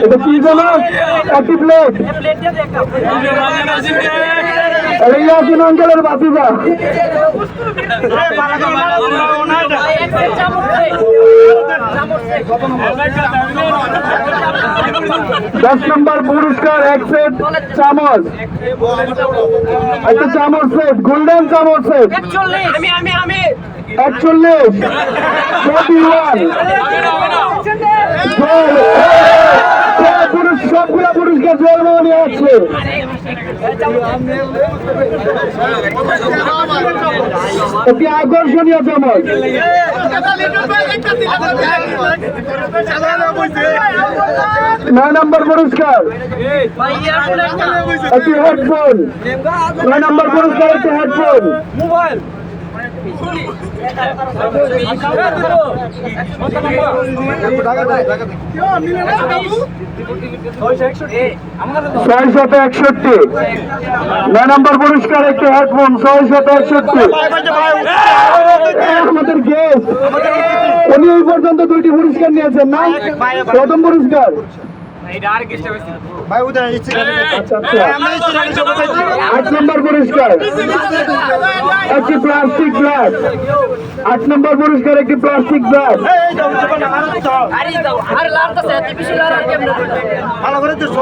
এটা কি জানো? একটি প্লেট ইয়াসিন অঞ্চলের বাতিজা 10 নম্বর পুরস্কার এক সেট চামচ, একটা চামচ সেট, গোল্ডেন চামচ সেট 41 সবগুলা পুরস্কার জলমানি আছে। একটি আকর্ষণীয় চামচ, 9 নম্বর পুরস্কার একটি হেডফোন, 9 নম্বর পুরস্কার একটি হেডফোন। মোবাইল 661, 9 নম্বর পুরস্কার একটি হেডফোন 661। আমাদের গেস্ট উনি এই পর্যন্ত 2টি পুরস্কার নিয়েছেন না? প্রথম পুরস্কার 8 নম্বর পুরস্কার একটি প্লাস্টিক গ্লাস, 8 নম্বর পুরস্কার একটি প্লাস্টিক গ্লাস।